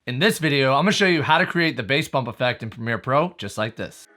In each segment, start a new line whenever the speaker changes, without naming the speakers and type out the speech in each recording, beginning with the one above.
In this video, I'm gonna show you how to create the bass bump effect in Premiere Pro, just like this.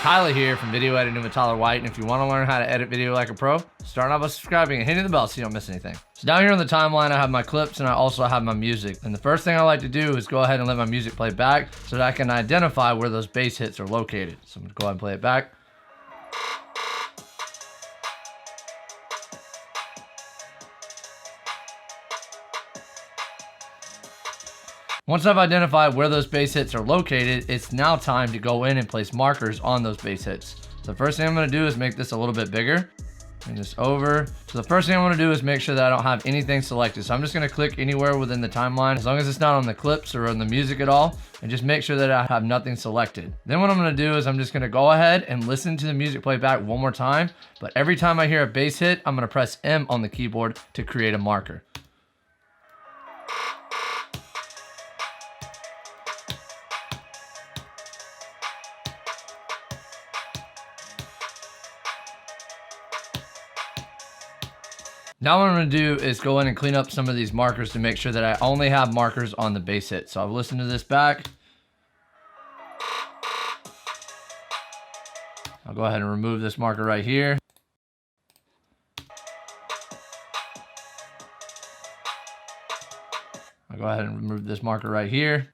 Tyler here from Video Editing with Tyler White, and if you want to learn how to edit video like a pro, start off by subscribing and hitting the bell so you don't miss anything. So down here on the timeline, I have my clips and I also have my music. And the first thing I like to do is go ahead and let my music play back so that I can identify where those bass hits are located. So I'm gonna go ahead and play it back. Once I've identified where those bass hits are located, it's now time to go in and place markers on those bass hits. So the first thing I'm gonna do is make this a little bit bigger. Bring this over. So the first thing I wanna do is make sure that I don't have anything selected. So I'm just gonna click anywhere within the timeline, as long as it's not on the clips or on the music at all, and just make sure that I have nothing selected. Then what I'm gonna do is I'm just gonna go ahead and listen to the music play back one more time, but every time I hear a bass hit, I'm gonna press M on the keyboard to create a marker. Now what I'm gonna do is go in and clean up some of these markers to make sure that I only have markers on the bass hit. So I've listened to this back. I'll go ahead and remove this marker right here. I'll go ahead and remove this marker right here.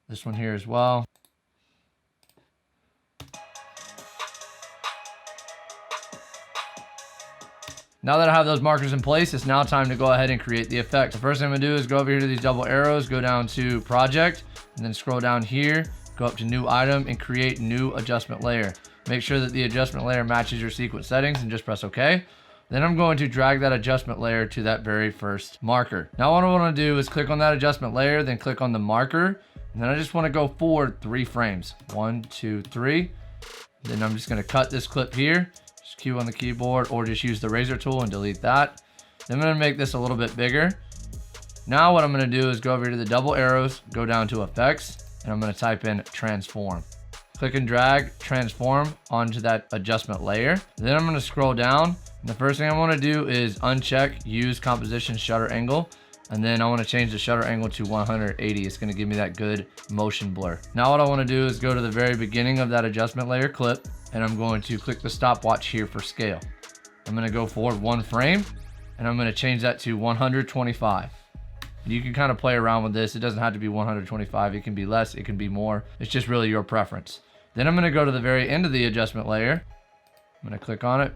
This one here as well. Now that I have those markers in place, it's now time to go ahead and create the effect. The first thing I'm gonna do is go over here to these double arrows, go down to project, and then scroll down here, go up to new item and create new adjustment layer. Make sure that the adjustment layer matches your sequence settings and just press OK. Then I'm going to drag that adjustment layer to that very first marker. Now what I wanna do is click on that adjustment layer, then click on the marker, and then I just wanna go forward 3 frames. 1, 2, 3. Then I'm just gonna cut this clip here. Q on the keyboard, or just use the razor tool and delete that. Then I'm gonna make this a little bit bigger. Now what I'm gonna do is go over to the double arrows, go down to effects, and I'm gonna type in transform. Click and drag transform onto that adjustment layer. Then I'm gonna scroll down, and the first thing I wanna do is uncheck use composition shutter angle. And then I want to change the shutter angle to 180. It's going to give me that good motion blur. Now what I want to do is go to the very beginning of that adjustment layer clip, and I'm going to click the stopwatch here for scale. I'm going to go forward 1 frame, and I'm going to change that to 125. You can kind of play around with this. It doesn't have to be 125. It can be less, it can be more. It's just really your preference. Then I'm going to go to the very end of the adjustment layer. I'm going to click on it,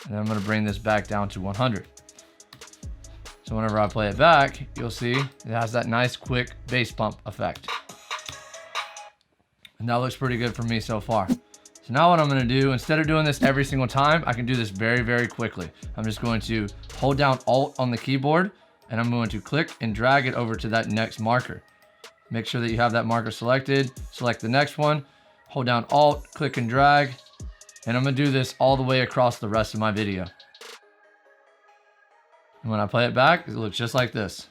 and then I'm going to bring this back down to 100. So whenever I play it back, you'll see it has that nice quick bass bump effect. And that looks pretty good for me so far. So now what I'm gonna do, instead of doing this every single time, I can do this very, very quickly. I'm just going to hold down Alt on the keyboard, and I'm going to click and drag it over to that next marker. Make sure that you have that marker selected, select the next one, hold down Alt, click and drag, and I'm gonna do this all the way across the rest of my video. And when I play it back, it looks just like this.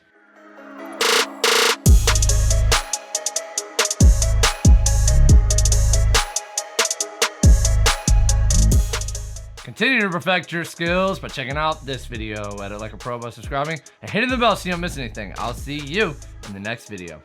Continue to perfect your skills by checking out this video. Edit like a pro by subscribing and hitting the bell so you don't miss anything. I'll see you in the next video.